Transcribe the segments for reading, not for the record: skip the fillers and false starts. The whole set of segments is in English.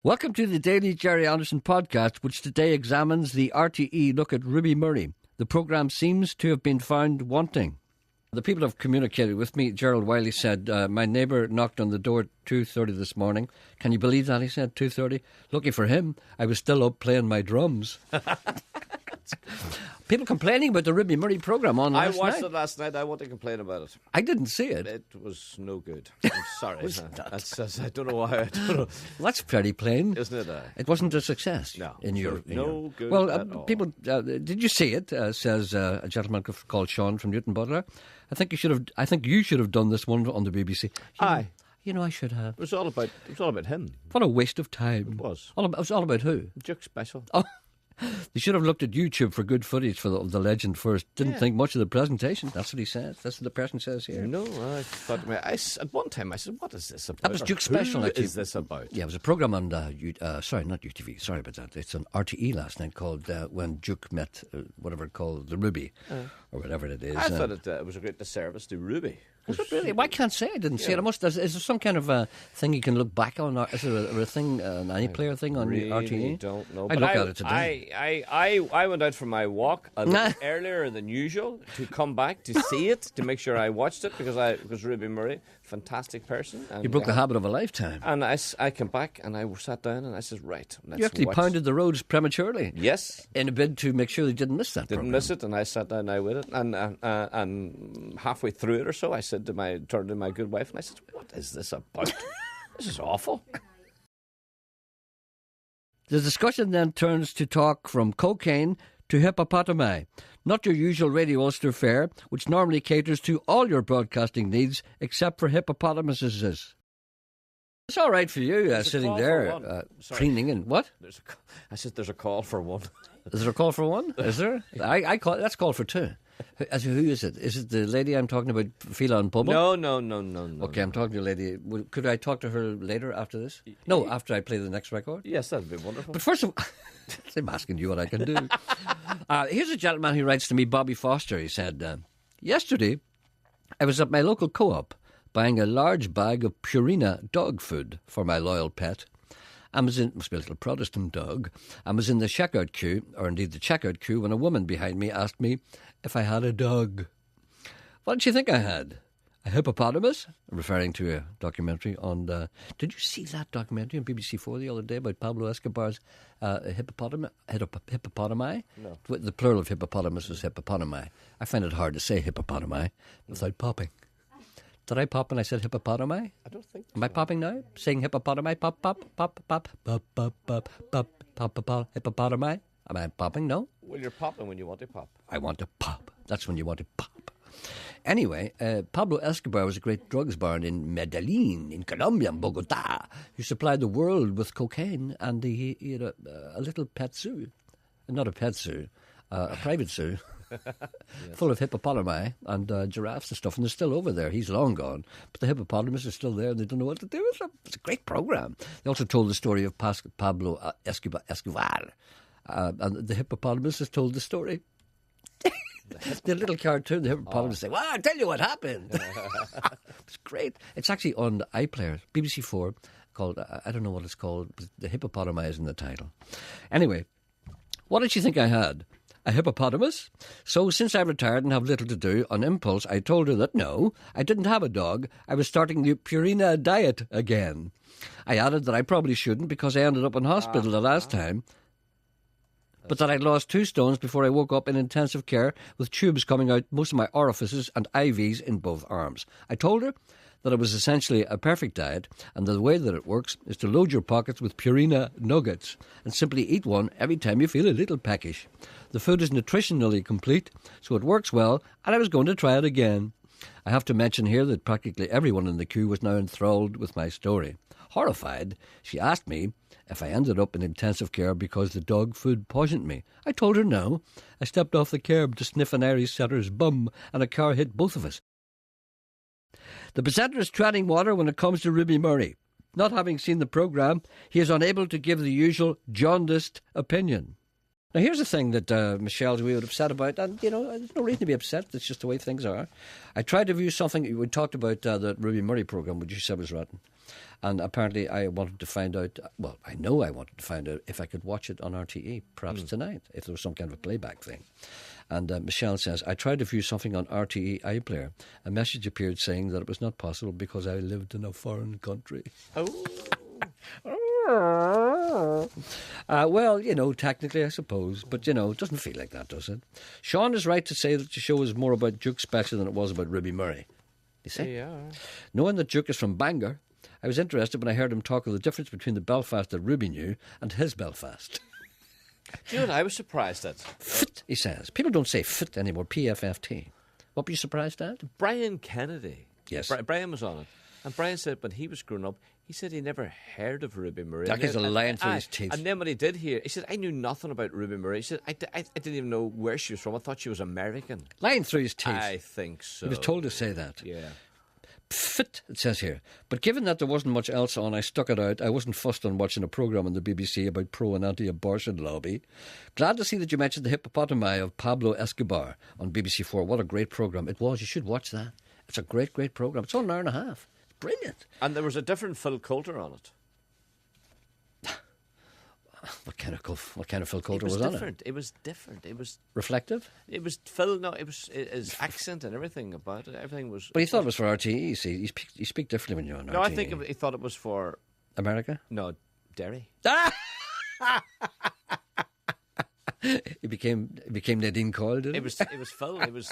Welcome to the Daily Gerry Anderson podcast, which today examines the RTE look at Ruby Murray. The programme seems to have been found wanting. The people have communicated with me. Gerald Wiley said, my neighbour knocked on the door at 2:30 this morning. Can you believe that? He said 2:30. Lucky for him, I was still up playing my drums. People complaining about the Ruby Murray programme on last night. I watched it last night. I want to complain about it. I didn't see it. It was no good. I'm sorry. I don't know why. I don't know. Well, that's pretty plain. Isn't it? It wasn't a success. No. Good Well, at all. people, did you see it? Says a gentleman called Sean from Newton Butler. I think you should have done this one on the BBC. Aye. You know, I should have. It was all about him. What a waste of time. It was. It was all about who? Duke Special. Oh. They should have looked at YouTube for good footage for the legend first. Didn't think much of the presentation. That's what he says. That's what the person says here. No, I thought at one time I said, "What is this about?" That was Duke Special. Who actually. is this about? Yeah, it was a program on not UTV. Sorry about that. It's on RTE last night called When Duke Met whatever it called the Ruby or whatever it is. I thought it was a great disservice to Ruby. Was it really? Well, I can't say I didn't see it. Is there some kind of thing you can look back on? Is there a thing, an iPlayer thing on RTE? I don't know. I look at it today. I went out for my walk a little earlier than usual to come back to see it, to make sure I watched it, because Ruby Murray, fantastic person. And, you broke the habit of a lifetime. And I came back and I sat down and I said, right, let's You actually pounded the roads prematurely. Yes. In a bid to make sure they didn't miss that Didn't miss it, and I sat down now with it. And halfway through it or so, I said turned to my good wife and I said, what is this about? This is awful. The discussion then turns to talk from cocaine to hippopotami, not your usual Radio Ulster fare, which normally caters to all your broadcasting needs except for hippopotamuses. It's all right for you sitting there preening and what? I said there's a call for one. Is there a call for one? Is there? That's call for two. Who is it? Is it the lady I'm talking about, Phelan Bubble? No. Okay, I'm talking to a lady. Could I talk to her later after this? No, after I play the next record? Yes, that'd be wonderful. But first of all, I'm asking you what I can do. Here's a gentleman who writes to me, Bobby Foster. He said, yesterday I was at my local co-op buying a large bag of Purina dog food for my loyal pet. Must be a little Protestant dog. I was in the checkout queue, or indeed the checkout queue, when a woman behind me asked me if I had a dog. What did she think I had? A hippopotamus? Referring to a documentary on... did you see that documentary on BBC4 the other day about Pablo Escobar's hippopotami? No. The plural of hippopotamus is hippopotami. I find it hard to say hippopotami without popping. Did I pop when I said hippopotami? I don't think so. Am I popping now? Saying hippopotami? Pop, pop, pop, pop, pop, pop, pop, pop, pop, pop, hippopotami? Am I popping? No? Well, you're popping when you want to pop. I want to pop. That's when you want to pop. Anyway, Pablo Escobar was a great drugs baron in Medellin, in Colombia, in Bogota, who supplied the world with cocaine, and he had a little pet zoo. Not a pet zoo, a private zoo. Yes. Full of hippopotami and giraffes and stuff, and they're still over there. He's long gone, but the hippopotamus is still there, and they don't know what to do with them. It's a great program. They also told the story of Pablo Escobar, and the hippopotamus has told the story. The little cartoon, the hippopotamus saying, "Well, I'll tell you what happened." It's great. It's actually on the iPlayer, BBC4, called I don't know what it's called. The hippopotami is in the title. Anyway, what did she think I had? A hippopotamus? So, since I retired and have little to do, on impulse, I told her that no, I didn't have a dog. I was starting the Purina diet again. I added that I probably shouldn't because I ended up in hospital the last time, but that I'd lost 2 stones before I woke up in intensive care with tubes coming out most of my orifices and IVs in both arms. I told her that it was essentially a perfect diet, and the way that it works is to load your pockets with Purina nuggets and simply eat one every time you feel a little peckish. The food is nutritionally complete, so it works well, and I was going to try it again. I have to mention here that practically everyone in the queue was now enthralled with my story. Horrified, she asked me if I ended up in intensive care because the dog food poisoned me. I told her no. I stepped off the curb to sniff an Irish setter's bum, and a car hit both of us. The presenter is treading water when it comes to Ruby Murray. Not having seen the programme, he is unable to give the usual jaundiced opinion. Now, here's the thing that Michelle's we would upset about, and, you know, there's no reason to be upset. It's just the way things are. I tried to view something. We talked about the Ruby Murray programme, which you said was rotten. And apparently I wanted to find out, well, I know I wanted to find out if I could watch it on RTE, perhaps tonight, if there was some kind of a playback thing. And Michelle says, I tried to view something on RTE iPlayer. A message appeared saying that it was not possible because I lived in a foreign country. Oh. Well, you know, technically, I suppose. But, you know, it doesn't feel like that, does it? Sean is right to say that the show was more about Duke Special than it was about Ruby Murray. You see? Yeah. Knowing that Duke is from Bangor, I was interested when I heard him talk of the difference between the Belfast that Ruby knew and his Belfast. Do you know what I was surprised at? Fit, he says. People don't say fit anymore, PFFT. What were you surprised at? Brian Kennedy. Yes. Brian was on it. And Brian said when he was growing up, he said he never heard of Ruby Murray. That guy's a lying through his teeth. And then when he did hear, he said, I knew nothing about Ruby Murray. He said, I didn't even know where she was from. I thought she was American. Lying through his teeth. I think so. He was told to say that. Yeah. Fit, it says here. But given that there wasn't much else on, I stuck it out. I wasn't fussed on watching a programme on the BBC about pro and anti-abortion lobby. Glad to see that you mentioned the hippopotami of Pablo Escobar on BBC4. What a great programme. It was. You should watch that. It's a great, great programme. It's on an hour and a half. It's brilliant. And there was a different Phil Coulter on it. What kind of Phil Coulter was different. on it? It was different. It was Reflective? It was Phil. No, it was his accent and everything about it. Everything was. But he thought it was for RTE. You see, you speak differently when you're on RTE. No, I think he thought it was for America. No, Derry. It became Nadine Coyle, didn't it? It was Phil. It was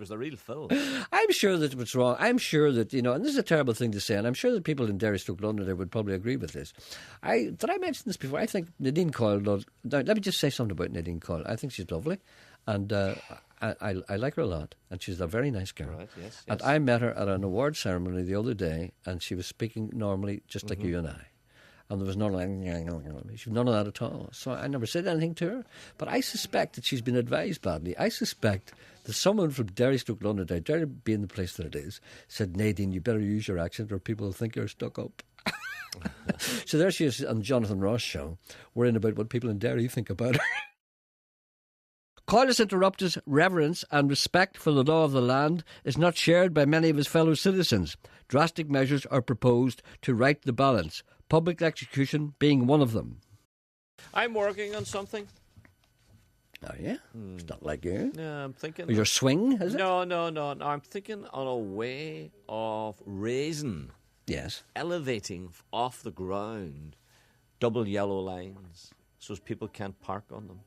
the real Phil. I'm sure that it was wrong. I'm sure that, you know, and this is a terrible thing to say, and I'm sure that people in Derry, Stoke London would probably agree with this. Did I mention this before? I think Nadine Coyle does. Now, let me just say something about Nadine Coyle. I think she's lovely, and I like her a lot, and she's a very nice girl. Right, yes. And I met her at an award ceremony the other day, and she was speaking normally, just like you and I. And there was none of that at all. So I never said anything to her. But I suspect that she's been advised badly. I suspect that someone from Derry, Stoke London, Derry being the place that it is, said, Nadine, you better use your accent or people will think you're stuck up. So there she is on Jonathan Ross show, worrying about what people in Derry think about her. Coyle's interruptus reverence and respect for the law of the land is not shared by many of his fellow citizens. Drastic measures are proposed to right the balance, public execution being one of them. I'm working on something. Oh, yeah? It's not like you. No, I'm thinking. Or your swing, is it? No. I'm thinking on a way of raising, Yes. elevating off the ground, double yellow lines so as people can't park on them.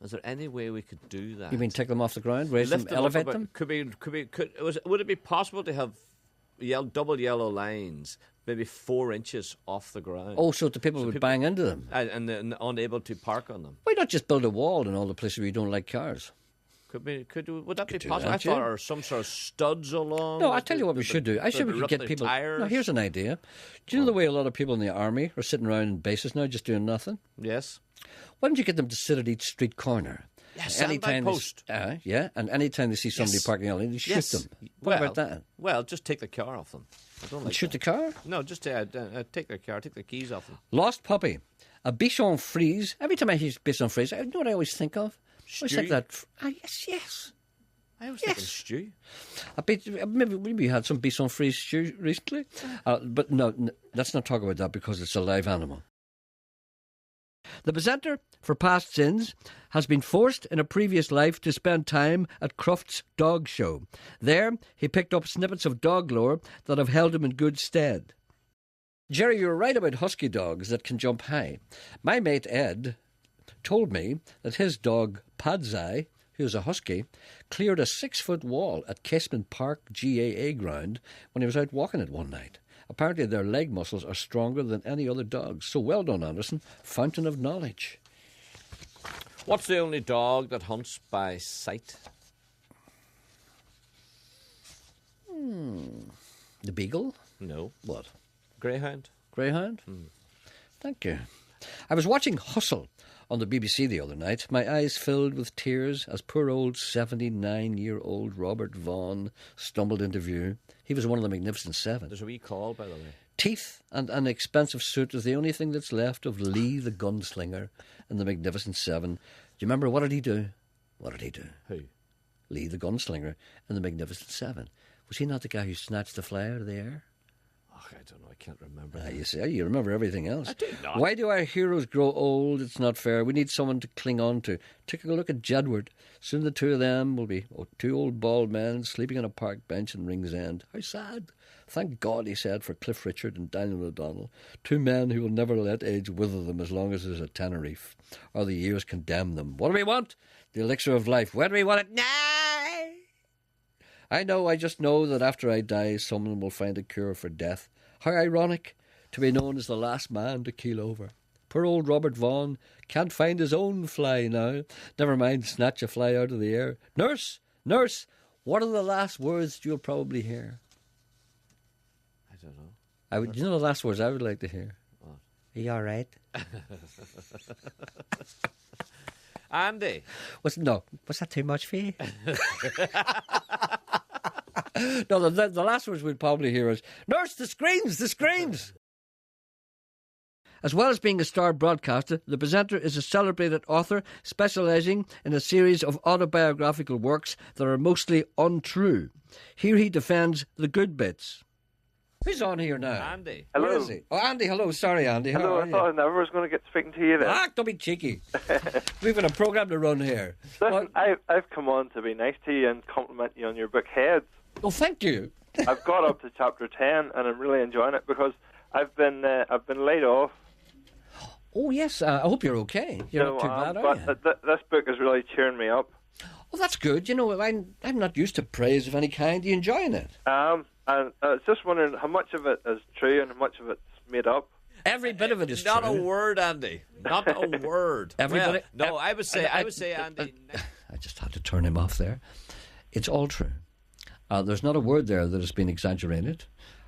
Is there any way we could do that? You mean take them off the ground, raise them, elevate them? Would it be possible to have double yellow lines, maybe 4 inches off the ground? Oh, so the people would bang into them. And unable to park on them. Why not just build a wall in all the places where you don't like cars? Would that be do possible? that, I thought, yeah. or some sort of studs along. No, I'll tell you what we should do. I should we could get people. No, here's an idea. Do you know the way a lot of people in the army are sitting around in bases now, just doing nothing? Yes. Why don't you get them to sit at each street corner? Yes, anytime post. Yeah, and anytime they see somebody parking on it, you shoot them. What about that? Well, just take the car off them. I don't like shoot that. the car? No, just take their car, take the keys off them. Lost puppy. A bichon frise. Every time I hear bichon frise, you know what I always think of? I always think that. Yes. I was thinking stew. Maybe you had some bichon frise stew recently. But no, let's not talk about that because it's a live animal. The presenter for Past Sins has been forced in a previous life to spend time at Crufts Dog Show. There, he picked up snippets of dog lore that have held him in good stead. Jerry, you're right about husky dogs that can jump high. My mate Ed told me that his dog Padzai, who's a husky, cleared a 6-foot wall at Casement Park GAA ground when he was out walking it one night. Apparently their leg muscles are stronger than any other dog's. So well done, Anderson. Fountain of knowledge. What's the only dog that hunts by sight? The beagle? No. What? Greyhound. Greyhound? Thank you. I was watching Hustle on the BBC the other night. My eyes filled with tears as poor old 79-year-old Robert Vaughan stumbled into view. He was one of the Magnificent Seven. There's a wee call, by the way. Teeth and an expensive suit is the only thing that's left of Lee the Gunslinger in the Magnificent Seven. Do you remember, what did he do? What did he do? Who? Lee the Gunslinger in the Magnificent Seven. Was he not the guy who snatched the fly out of the air? Oh, I don't know. I can't remember. You see, you remember everything else. I do not. Why do our heroes grow old? It's not fair. We need someone to cling on to. Take a look at Jedward. Soon the two of them will be two old bald men sleeping on a park bench in Ringsend. How sad. Thank God, he said, for Cliff Richard and Daniel O'Donnell, two men who will never let age wither them as long as there's a Tenerife, or the years condemn them. What do we want? The elixir of life. Where do we want it? Now! I just know that after I die, someone will find a cure for death. How ironic to be known as the last man to keel over. Poor old Robert Vaughan can't find his own fly now. Never mind snatch a fly out of the air. Nurse, nurse, what are the last words you'll probably hear? I don't know. You know the last words I would like to hear? What? Are you all right? Andy. Was that too much for you? No, the last words we'd probably hear is, Nurse, the screens, the screens! As well as being a star broadcaster, the presenter is a celebrated author specialising in a series of autobiographical works that are mostly untrue. Here he defends the good bits. Who's on here now? Andy. Hello. Where is he? Oh, Andy, hello. Sorry, Andy. Hello, I thought I never was going to get speaking to you then. Don't be cheeky. We've got a programme to run here. Listen, I've come on to be nice to you and compliment you on your book Heads. Oh, thank you. I've got up to chapter 10 and I'm really enjoying it because I've been laid off. Oh, yes. I hope you're okay. You're not too bad, are you? But this book is really cheering me up. Well, that's good. You know, I'm not used to praise of any kind. Are you enjoying it? And I was just wondering how much of it is true and how much of it's made up. Every bit of it is Not true. a word, Andy. Not a word. Everybody. Well, no, I would say, Andy. I just had to turn him off there. It's all true. There's not a word there that has been exaggerated,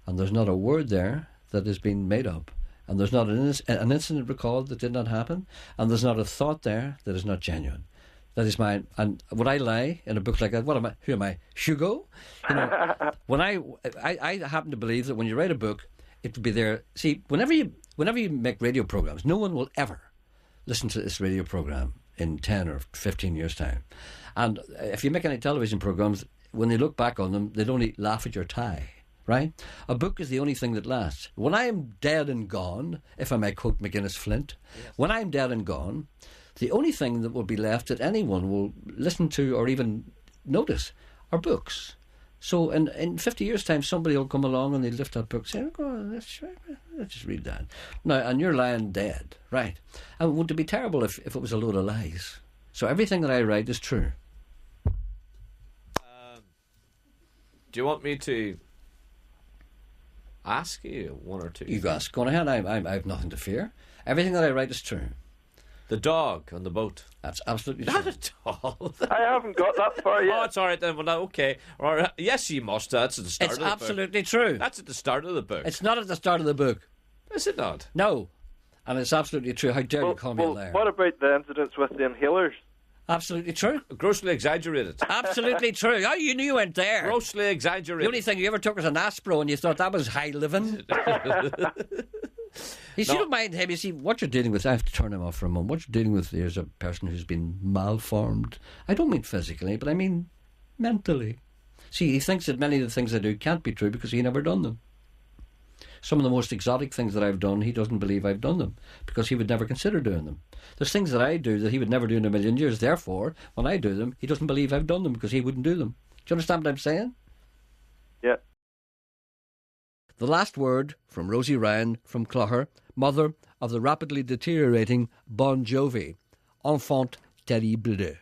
and there's not a word there that has been made up, and there's not an incident recalled that did not happen, and there's not a thought there that is not genuine. That is mine. And would I lie in a book like that? What am I? Who am I? Hugo? You know, when I happen to believe that when you write a book, it would be there. See, whenever you make radio programs, no one will ever listen to this radio program in 10 or 15 years' time. And if you make any television programs, when they look back on them, they'd only laugh at your tie, right? A book is the only thing that lasts. When I am dead and gone, if I may quote McGuinness Flint, when I'm dead and gone, the only thing that will be left that anyone will listen to or even notice are books. So in 50 years' time, somebody will come along and they'll lift that book and say, oh, let's just read that. Now, and you're lying dead, right? And would it be terrible if it was a load of lies? So everything that I write is true. Do you want me to ask you one or two? You ask. Go on ahead. I have nothing to fear. Everything that I write is true. The dog on the boat. That's absolutely Not true. at all. I haven't got that far yet. Oh, it's all right then. Well, no, okay. All right. Yes, you must. That's at the start It's of the book. absolutely true. That's at the start of the book. It's not at the start of the book. Is it not? No. And it's absolutely true. How dare you call me a liar? What about the incidents with the inhalers? Absolutely true. Grossly exaggerated. Absolutely true. Oh, you knew you weren't there. Grossly exaggerated. The only thing you ever took was an Aspro and you thought that was high living. You don't mind him. You see, what you're dealing with, I have to turn him off for a moment. What you're dealing with is a person who's been malformed. I don't mean physically, but I mean mentally. See, he thinks that many of the things I do can't be true because he never done them. Some of the most exotic things that I've done, he doesn't believe I've done them because he would never consider doing them. There's things that I do that he would never do in a million years. Therefore, when I do them, he doesn't believe I've done them because he wouldn't do them. Do you understand what I'm saying? Yeah. The last word from Rosie Ryan from Clogher, mother of the rapidly deteriorating Bon Jovi. Enfant terrible.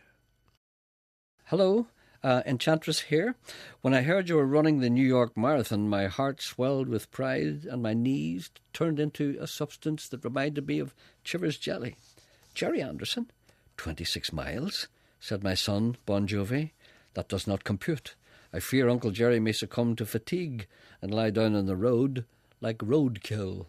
Hello. Enchantress here. When I heard you were running the New York Marathon, my heart swelled with pride and my knees turned into a substance that reminded me of Chivers jelly. Jerry Anderson, 26 miles, said my son, Bon Jovi. That does not compute. I fear Uncle Jerry may succumb to fatigue and lie down on the road like roadkill.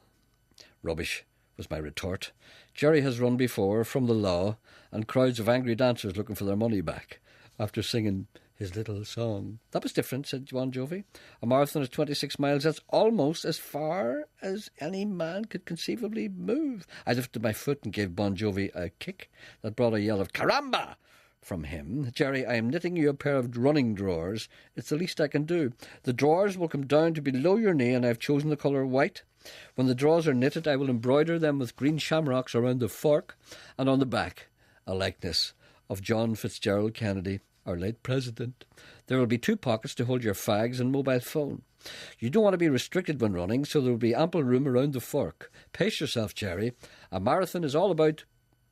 Rubbish, was my retort. Jerry has run before, from the law, and crowds of angry dancers looking for their money back after singing his little song. That was different, said Bon Jovi. A marathon is 26 miles. That's almost as far as any man could conceivably move. I lifted my foot and gave Bon Jovi a kick that brought a yell of "Caramba!" from him. Jerry, I am knitting you a pair of running drawers. It's the least I can do. The drawers will come down to below your knee, and I have chosen the colour white. When the drawers are knitted, I will embroider them with green shamrocks around the fork, and on the back a likeness of John Fitzgerald Kennedy, our late president. There will be 2 pockets to hold your fags and mobile phone. You don't want to be restricted when running, so there will be ample room around the fork. Pace yourself, Jerry. A marathon is all about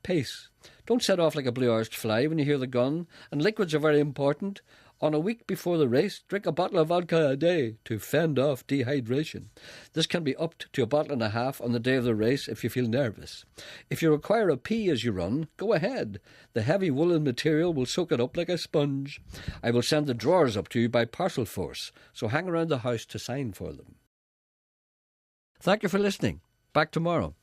pace. Don't set off like a blue-arsed fly when you hear the gun, and liquids are very important. On a week before the race, drink a bottle of vodka a day to fend off dehydration. This can be upped to a bottle and a half on the day of the race if you feel nervous. If you require a pee as you run, go ahead. The heavy woolen material will soak it up like a sponge. I will send the drawers up to you by parcel force, so hang around the house to sign for them. Thank you for listening. Back tomorrow.